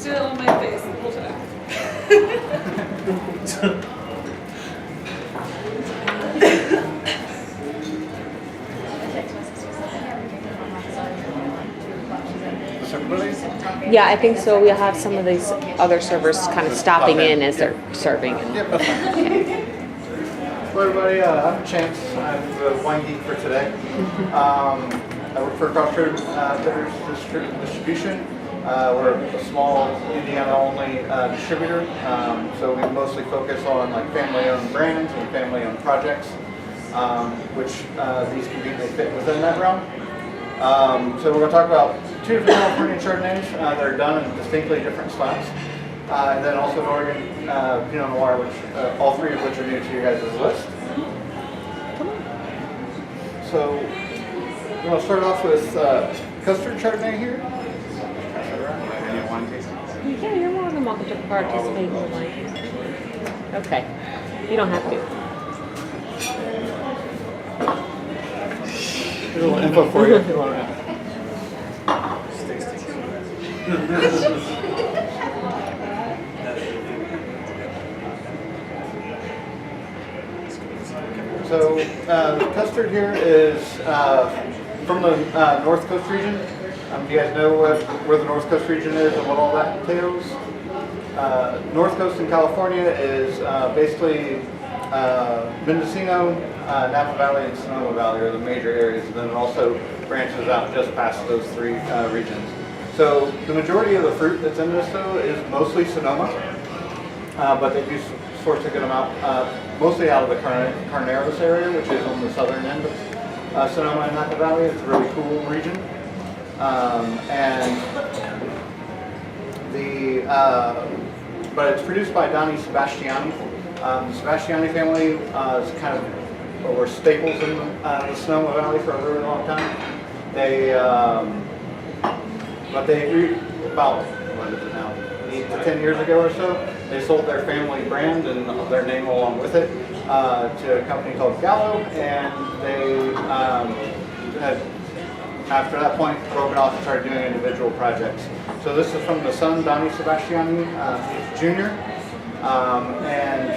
still on my face the whole time. Yeah, I think so. We'll have some of these other servers kind of stopping in as they're serving. Yep, that's fine. Hello everybody, I'm Chance. I'm the wine geek for today. I work for Crossroads Distribution. We're a small Indiana-only distributor, so we mostly focus on like family-owned brands and family-owned projects, which these conveniently fit within that realm. So we're going to talk about two different California Chardonnays that are done in distinctly different styles. And then also an Oregon Pinot Noir, which all three of which are new to you guys' list. So we're going to start off with custard Chardonnay here. Pass that around. Any wine tasting? Yeah, you're more than welcome to participate in the wine. Okay, you don't have to. Here's a little info for you if you want to know. So the custard here is from the North Coast region. Do you guys know where the North Coast region is and what all that entails? North Coast in California is basically Mendocino, Napa Valley, and Sonoma Valley are the major areas, and then it also branches out just past those three regions. So the majority of the fruit that's in this though is mostly Sonoma, but they do source a good amount, mostly out of the Carneros area, which is on the southern end of Sonoma and Napa Valley. It's a really cool region, but it's produced by Donnie Sebastiani. The Sebastiani family is kind of were staples in the Sonoma Valley for a really long time. But they about, what is it now, 8 to 10 years ago or so, they sold their family brand and their name along with it to a company called Gallo, and they had, after that point, broken off and started doing individual projects. So this is from the son, Donnie Sebastiani Jr. And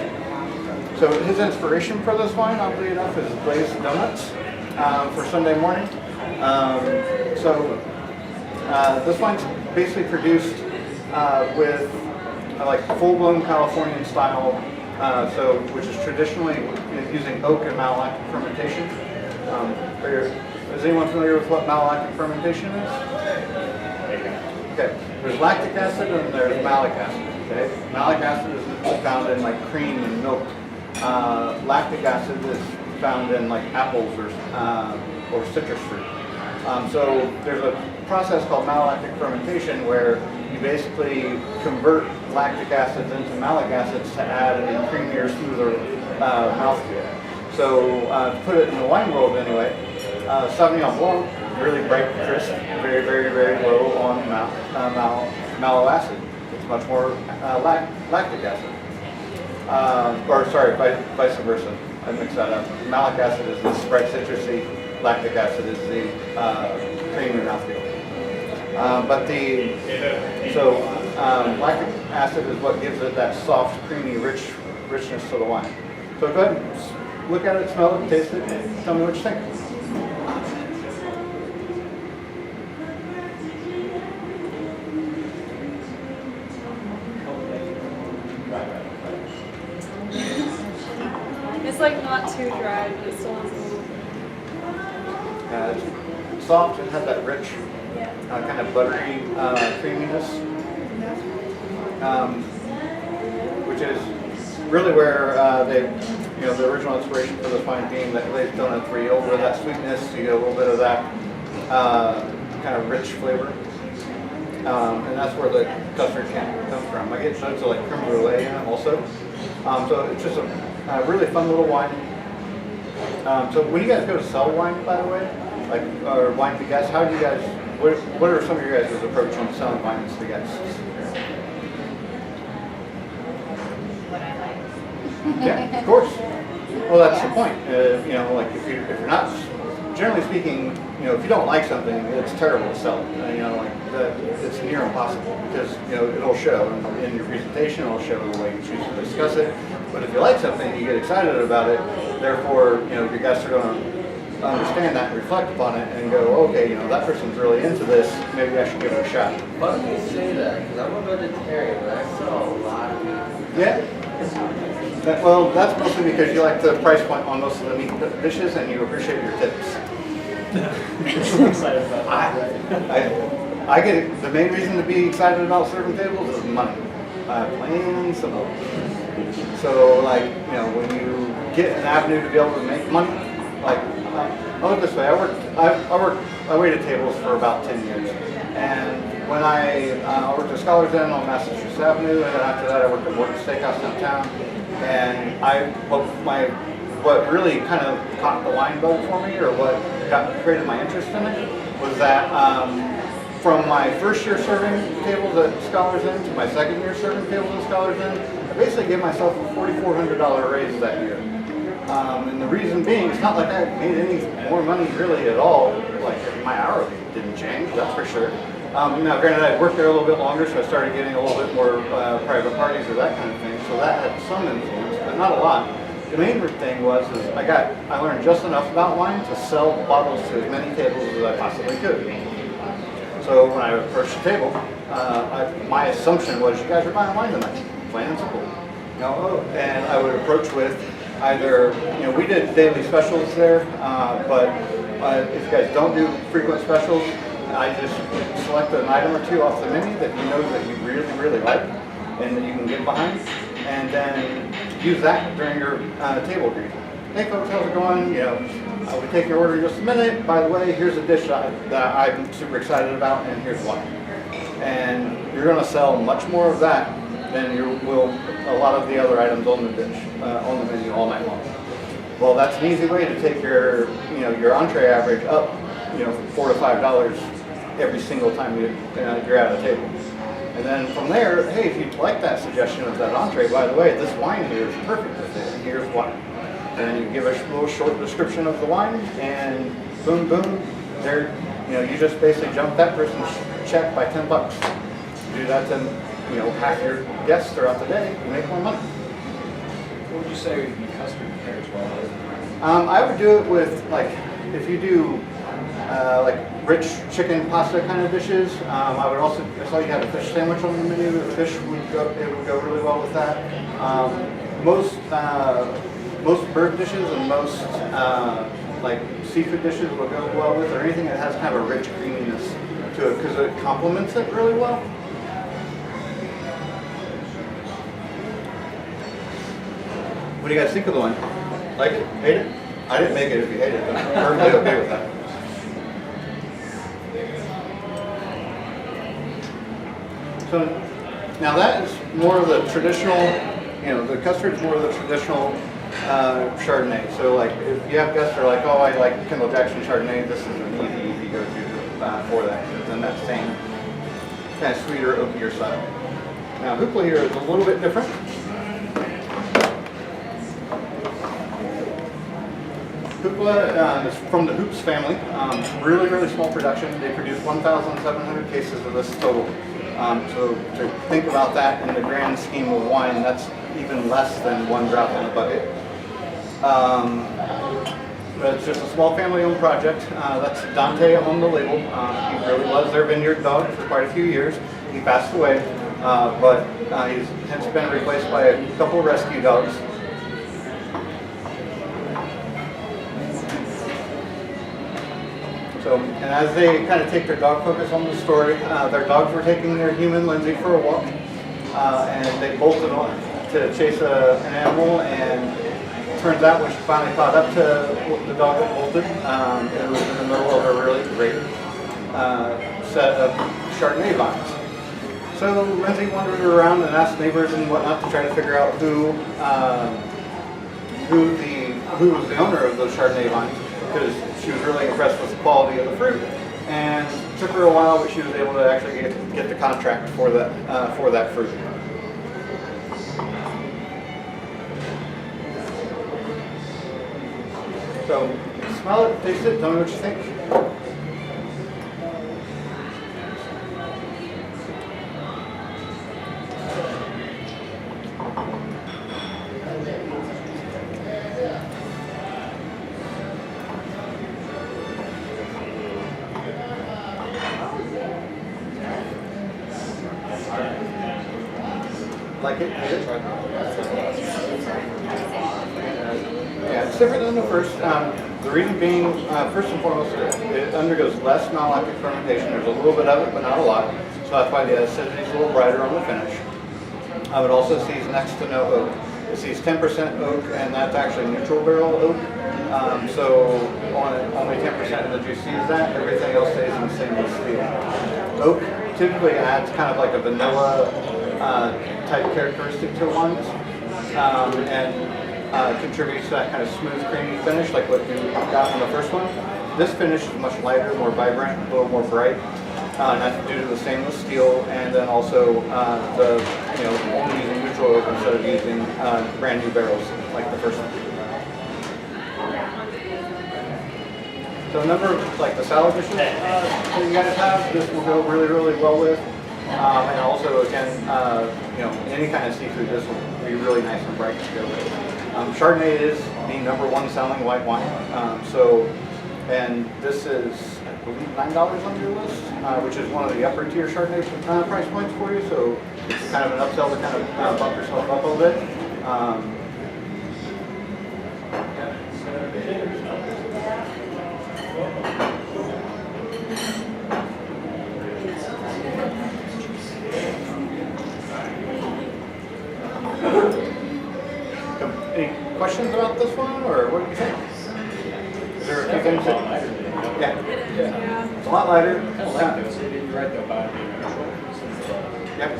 so his inspiration for this wine, oddly enough, is glazed donuts for Sunday morning. This wine's basically produced with like full-blown Californian style, which is traditionally using oak and malolactic fermentation. Is anyone familiar with what malolactic fermentation is? Okay, there's lactic acid and there's malic acid. Okay, malic acid is found in like cream and milk. Lactic acid is found in like apples or citrus fruit. So there's a process called malolactic fermentation where you basically convert lactic acids into malic acids to add a creamier, smoother mouthfeel. So to put it in the wine world anyway, Sauvignon Blanc, really bright, crisp, very, very, very low on mallow acid. It's much more lactic acid. Vice versa. I mixed that up. Malic acid is the bright citrusy, lactic acid is the creamy mouthfeel. Lactic acid is what gives it that soft, creamy, richness to the wine. So go ahead and look at it, smell it, taste it, and tell me what you think. It's like not too dry, but it still has a little. It's soft, it has that rich, kind of buttery creaminess, which is really where the original inspiration for this wine being that glazed donuts, where you over that sweetness, you get a little bit of that kind of rich flavor, and that's where the custard comes from. I get notes of like creme brulee in it also, so it's just a really fun little wine. So when you guys go to sell wine, by the way, or wine to guests, how do you guys? What are some of your guys' approach on selling wines to guests? Yeah, of course. Well, that's the point. Like if you're not generally speaking, if you don't like something, it's terrible to sell it. It's near impossible because it'll show in your presentation, it'll show the way you choose to discuss it. But if you like something, you get excited about it. Therefore, your guests are going to understand that and reflect upon it and go, okay, that person's really into this. Maybe I should give it a shot. Why do you say that? Because I'm a vegetarian, but I sell a lot of meat. Yeah. Well, that's mostly because you like the price point on most of the meat dishes and you appreciate your tips. I'm excited about that. I get it. The main reason to be excited about serving tables is money. Plain and simple. So, when you get an avenue to be able to make money, I'll look this way. I waited tables for about 10 years. And when I worked at Scholars Inn on Massachusetts Avenue, and then after that I worked at Morton Steakhouse downtown. And what really kind of caught the line bug for me, or what created my interest in it, was that from my first year serving tables at Scholars Inn to my second year serving tables at Scholars Inn, I basically gave myself a $4,400 raise that year. And the reason being, it's not like I made any more money really at all. My hourly didn't change, that's for sure. Now, granted, I worked there a little bit longer, so I started getting a little bit more private parties or that kind of thing. So that had some influence, but not a lot. The main thing was I learned just enough about wine to sell bottles to as many tables as I possibly could. So when I approached the table, my assumption was you guys are buying wine tonight, plain and simple. And I would approach with either, we did daily specials there, but if you guys don't do frequent specials, I just select an item or two off the menu that you know that you really, really like and that you can get behind, and then use that during your table greeting. Hey folks, how's it going? I would take your order in just a minute. By the way, here's a dish that I'm super excited about, and here's why. And you're going to sell much more of that than you will a lot of the other items on the dish, on the menu all night long. Well, that's an easy way to take your entree average up, $4 to $5 every single time you're at a table. And then from there, hey, if you like that suggestion of that entree, by the way, this wine here is perfect with it, and here's why. And then you give a little short description of the wine, and boom, boom, there, you just basically jump that person's check by $10. Do that to, half your guests throughout the day, you make more money. What would you say would be custard pairs well? I would do it with, if you do rich chicken pasta kind of dishes. I saw you had a fish sandwich on the menu. The fish would go really well with that. Most bird dishes and most seafood dishes will go well with, or anything that has kind of a rich creaminess to it, because it complements it really well. What do you guys think of the wine? Like it? Hate it? I didn't make it if you hate it, but I'm perfectly okay with that. So now that is more of the traditional, the custard's more of the traditional Chardonnay. So if you have guests that are like, oh, I like Kendall Jackson Chardonnay, this is an easy go-to for that. And that same kind of sweeter, oakier style. Now Hoopla here is a little bit different. Hoopla is from the Hoops family. Really, really small production. They produce 1,700 cases of this total. So to think about that in the grand scheme of wine, that's even less than one drop in a bucket. But it's just a small family-owned project. That's Dante on the label. He really was their vineyard dog for quite a few years. He passed away, but he's since been replaced by a couple of rescue dogs. So, and as they kind of take their dog focus on the story, their dogs were taking their human Lindsay for a walk, and they bolted on to chase an animal, and it turns out when she finally caught up to the dog that bolted, it was in the middle of a really great set of Chardonnay vines. So Lindsay wandered around and asked neighbors and whatnot to try to figure out who was the owner of those Chardonnay vines, because she was really impressed with the quality of the fruit, and it took her a while, but she was able to actually get the contract for that fruit. So Smell it, taste it, tell me what you think. Like it? Yeah, it's different than the first. The reason being, first and foremost, it undergoes less malolactic fermentation. There's a little bit of it, but not a lot. So that's why the acidity is a little brighter on the finish. It also sees next to no oak. It sees 10% oak, and that's actually neutral barrel oak. So only 10% of the juice sees that. Everything else stays in the same steel. Oak typically adds kind of like a vanilla type characteristic to wines, and contributes to that kind of smooth, creamy finish like what you got on the first one. This finish is much lighter, more vibrant, a little more bright. And that's due to the stainless steel, and then also only using neutral oak instead of using brand new barrels like the first one. So a number of like the salad dishes that you guys have, this will go really, really well with. And also, again, any kind of seafood, this will be really nice and bright to go with. Chardonnay is the #1 selling white wine. And this is, I believe, $9 on your list, which is one of the upper tier Chardonnay price points for you. So it's kind of an upsell to kind of bump yourself up a little bit. Any questions about this one, or what do you think? Is there a few things that... Yeah. It's a lot lighter. You're right though, about Yep.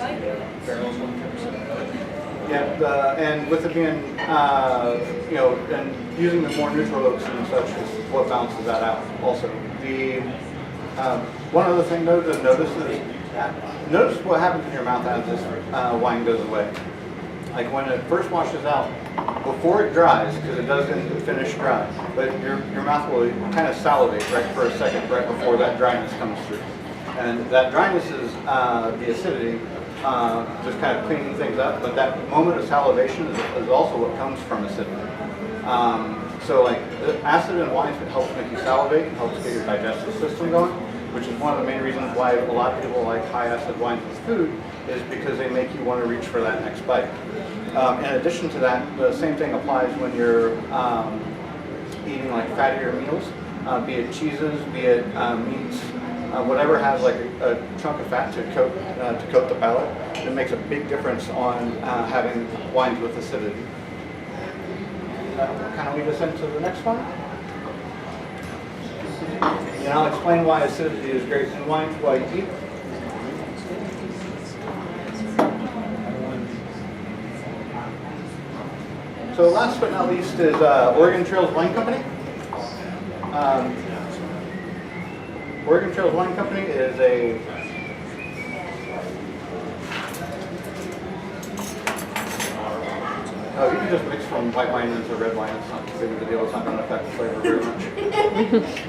barrels 1%. Yeah, and with it being, and using the more neutral oaks and such is what balances that out also. The one other thing though to notice is, notice what happens in your mouth as this wine goes away. Like when it first washes out, before it dries, because it doesn't finish dry, but your mouth will kind of salivate right for a second, right before that dryness comes through. And that dryness is the acidity, just kind of cleaning things up, but that moment of salivation is also what comes from acidity. So like acid in wines helps make you salivate, and helps get your digestive system going, which is one of the main reasons why a lot of people like high acid wines with food, is because they make you want to reach for that next bite. In addition to that, the same thing applies when you're eating like fattier meals, be it cheeses, be it meats, whatever has like a chunk of fat to coat the palate. It makes a big difference on having wines with acidity. That'll kind of lead us into the next one. And I'll explain why acidity is great in wines while you eat. So last but not least is Oregon Trails Wine Company. Oregon Trails Wine Company is a you can just mix from white wine into red wine. It's not too big of a deal. It's not going to affect the flavor very much.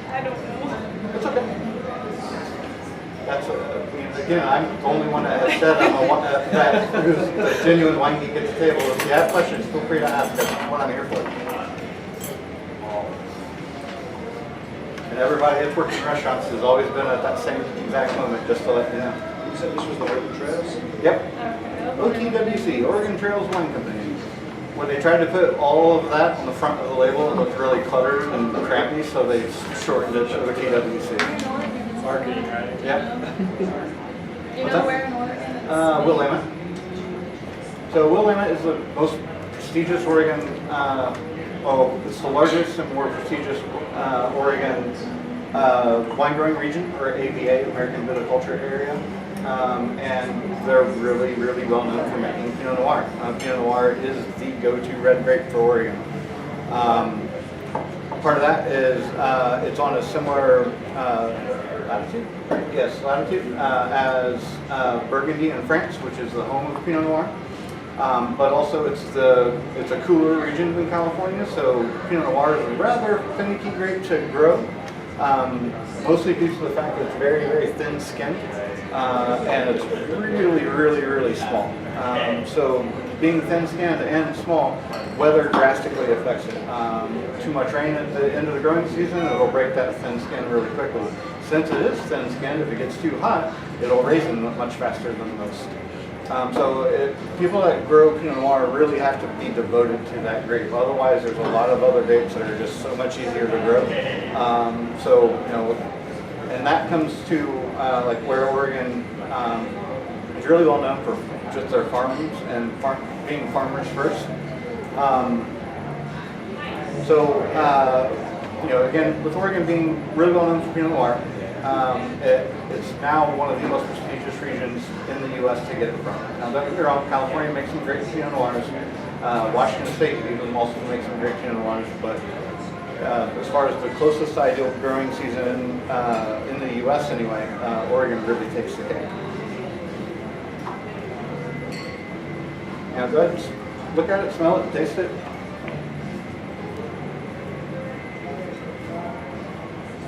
I don't know. It's okay. That's again, I'm the only one that has said that who's a genuine wine geek at the table. If you have questions, feel free to ask. That's what I'm here for. And everybody that's worked in restaurants has always been at that same exact moment, just to let you know. You said this was the Oregon Trails? Yep. OTWC, Oregon Trails Wine Company. Where they tried to put all of that on the front of the label, it looked really cluttered and crampy, so they shortened it to OTWC. Marketing, right? Yeah. You know where in Oregon? Willamette. So Willamette is the most prestigious Oregon, it's the largest and more prestigious Oregon wine growing region, or AVA, American Viticulture Area. And they're really, really well known for making Pinot Noir. Pinot Noir is the go-to red grape for Oregon. Part of that is it's on a similar latitude, right? Yes, latitude as Burgundy in France, which is the home of Pinot Noir. But also it's a cooler region in California, so Pinot Noir is a rather finicky grape to grow. Mostly due to the fact that it's very, very thin skinned, and it's really, really, really small. So being thin skinned and small, weather drastically affects it. Too much rain at the end of the growing season, it'll break that thin skin really quickly. Since it is thin skinned, if it gets too hot, it'll raisin much faster than most. People that grow Pinot Noir really have to be devoted to that grape. Otherwise, there's a lot of other grapes that are just so much easier to grow. And that comes to like where Oregon is really well known for just their farms and being farmers first. Again, with Oregon being really well known for Pinot Noir, it's now one of the most prestigious regions in the U.S. to get it from. Now, don't get me wrong, California makes some great Pinot Noirs. Washington State even also makes some great Pinot Noirs, but as far as the closest ideal growing season in the U.S. anyway, Oregon really takes the cake. Now, go ahead and look at it, smell it, taste it.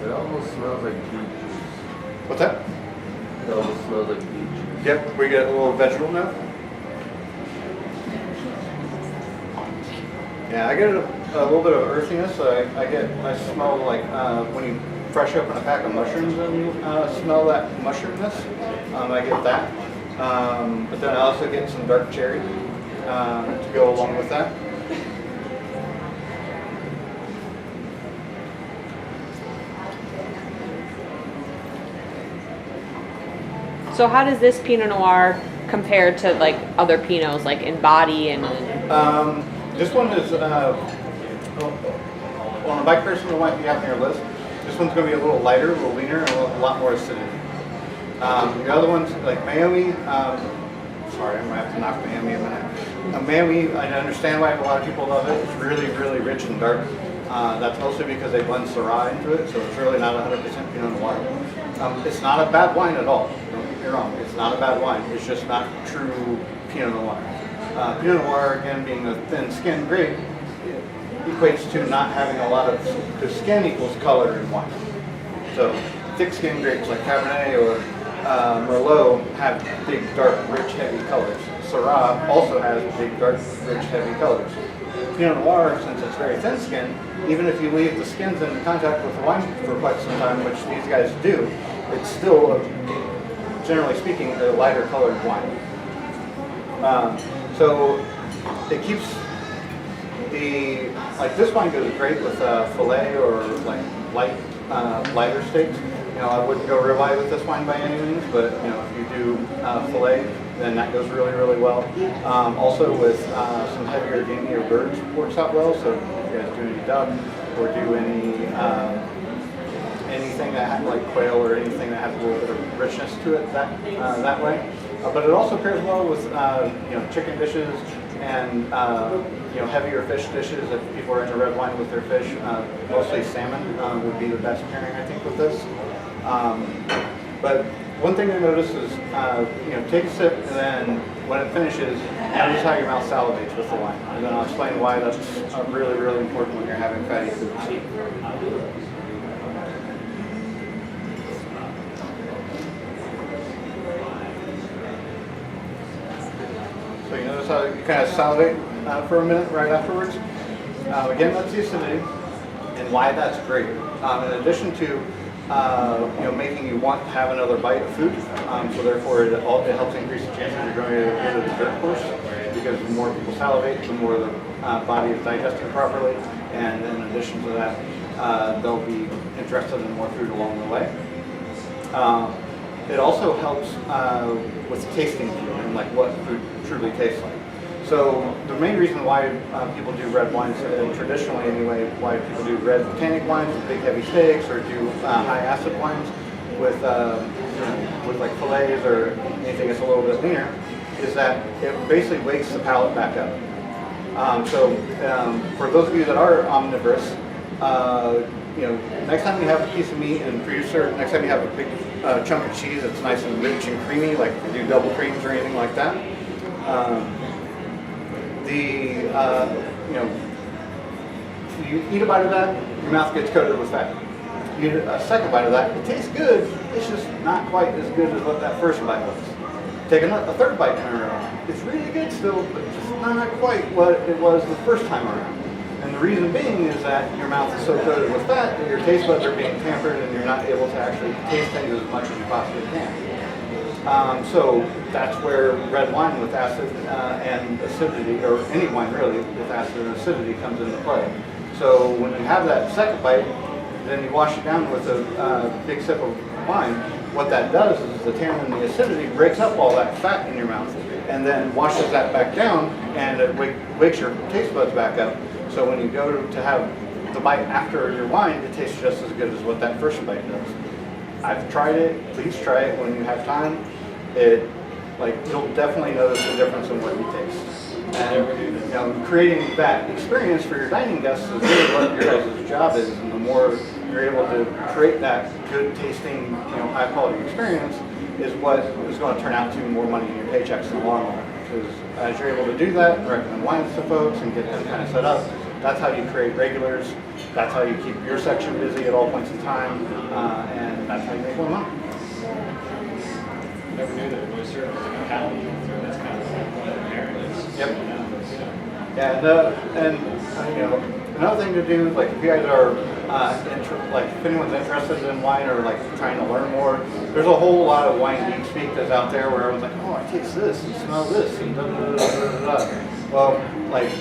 It almost smells like beet juice. What's that? It almost smells like beet juice. Yep, we get a little vegetable now. Yeah, I get a little bit of earthiness. I smell like when you fresh open a pack of mushrooms and you smell that mushroomness. I get that. But then I also get some dark cherry to go along with that. So how does this Pinot Noir compare to like other Pinots, like in body and? This one is on the bike person who might be on your list. This one's going to be a little lighter, a little leaner, and a lot more acidity. The other ones, like Miami, sorry, I'm going to have to knock Miami a minute. Miami, I understand why a lot of people love it. It's really, really rich and dark. That's mostly because they blend Syrah into it, so it's really not 100% Pinot Noir. It's not a bad wine at all. Don't get me wrong. It's not a bad wine. It's just not true Pinot Noir. Pinot Noir, again, being a thin-skinned grape, equates to not having a lot of, because skin equals color in wine. So thick-skinned grapes like Cabernet or Merlot have big, dark, rich, heavy colors. Syrah also has big, dark, rich, heavy colors. Pinot Noir, since it's very thin-skinned, even if you leave the skins in contact with the wine for quite some time, which these guys do, it's still, generally speaking, a lighter colored wine. So it keeps this wine goes great with filet or like lighter steaks. I wouldn't go ribeye with this wine by any means, but if you do filet, then that goes really, really well. Also with some heavier gamey or birds works out well. So if you guys do any duck or do anything that has like quail or anything that has a little bit of richness to it that way. But it also pairs well with chicken dishes and heavier fish dishes. If people are into red wine with their fish, mostly salmon would be the best pairing, I think, with this. But one thing I notice is, take a sip, and then when it finishes, notice how your mouth salivates with the wine. And then I'll explain why that's really, really important when you're having fatty foods. So you notice how you kind of salivate for a minute right afterwards. Again, that's the acidity, and why that's great. In addition to making you want to have another bite of food, so therefore it helps increase the chances you're going to get a dessert course, because the more people salivate, the more the body is digesting properly, and in addition to that, they'll be interested in more food along the way. It also helps with tasting food and like what food truly tastes like. So the main reason why people do red wines, traditionally anyway, why people do red tannic wines with big heavy steaks, or do high acid wines with like fillets or anything that's a little bit leaner, is that it basically wakes the palate back up. For those of you that are omnivorous, next time you have a piece of meat and next time you have a big chunk of cheese that's nice and rich and creamy, like if you do double creams or anything like that, you eat a bite of that, your mouth gets coated with fat. You eat a second bite of that, it tastes good, it's just not quite as good as what that first bite was. Take a third bite turn around. It's really good still, but just not quite what it was the first time around. And the reason being is that your mouth is so coated with fat that your taste buds are being tampered and you're not able to actually taste things as much as you possibly can. So that's where red wine with acid and acidity, or any wine really with acid and acidity comes into play. So when you have that second bite, then you wash it down with a big sip of wine. What that does is the tannin and the acidity breaks up all that fat in your mouth and then washes that back down, and it wakes your taste buds back up. So when you go to have the bite after your wine, it tastes just as good as what that first bite does. I've tried it. Please try it when you have time. You'll definitely notice the difference in what you taste. And creating that experience for your dining guests is really what your guys' job is. And the more you're able to create that good tasting, high quality experience, is what is going to turn out to more money in your paychecks in the long run. Because as you're able to do that and recommend wines to folks and get them kind of set up, that's how you create regulars. That's how you keep your section busy at all points in time, and that's how you make more money. Never knew that it was served as a companion. That's kind of one of the narratives. Yep. Yeah, and another thing to do, like if you guys are, if anyone's interested in wine or like trying to learn more, there's a whole lot of wine geek speak that's out there where everyone's like, oh, I taste this and smell this and da da da da da da. Well, like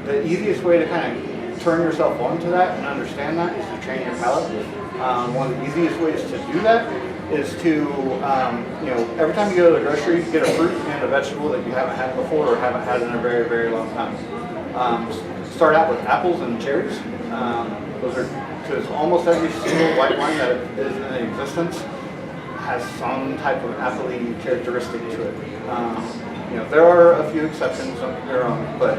the easiest way to kind of turn yourself onto that and understand that is to train your palate. One of the easiest ways to do that is to, every time you go to the grocery, get a fruit and a vegetable that you haven't had before or haven't had in a very, very long time. Start out with apples and cherries. Those are, because almost every single white wine that is in existence has some type of apple-y characteristic to it. There are a few exceptions, don't get me wrong, but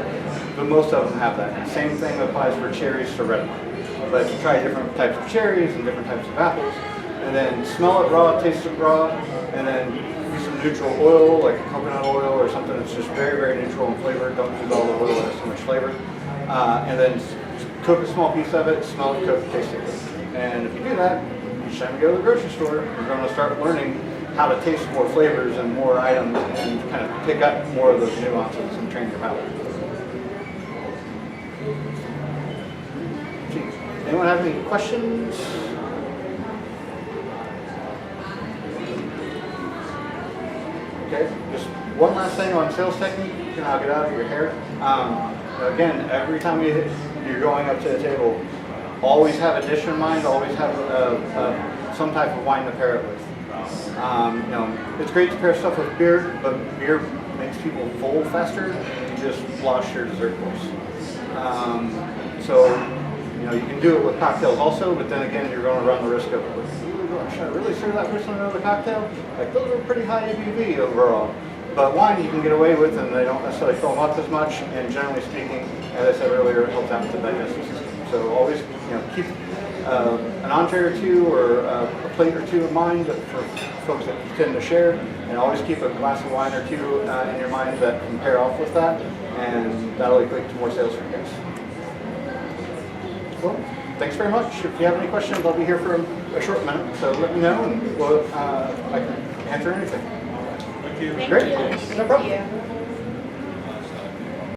most of them have that. Same thing applies for cherries to red wine. But you try different types of cherries and different types of apples, and then smell it raw, taste it raw, and then use some neutral oil, like coconut oil or something that's just very, very neutral in flavor. Don't use all the oil that has too much flavor. And then cook a small piece of it, smell it, cook, taste it. And if you do that, each time you go to the grocery store, you're going to start learning how to taste more flavors and more items and kind of pick up more of those nuances and train your palate. Anyone have any questions? Okay, just one last thing on sales technique, and I'll get out of your hair. Again, every time you're going up to the table, always have a dish in mind, always have some type of wine to pair it with. It's great to pair stuff with beer, but beer makes people full faster, and you just lost your dessert course. You can do it with cocktails also, but then again, you're going to run the risk of, should I really serve that person another cocktail? Like, those are pretty high ABV overall. But wine you can get away with, and they don't necessarily fill them up as much, and generally speaking, as I said earlier, it helps out with the digestive system. So always, keep an entree or two or a plate or two in mind for folks that tend to share, and always keep a glass of wine or two in your mind that can pair off with that, and that'll equate to more sales for you guys. Well, thanks very much. If you have any questions, I'll be here for a short minute, so let me know, and I can answer anything. Thank you. Thank Great. you. No problem. Thank you.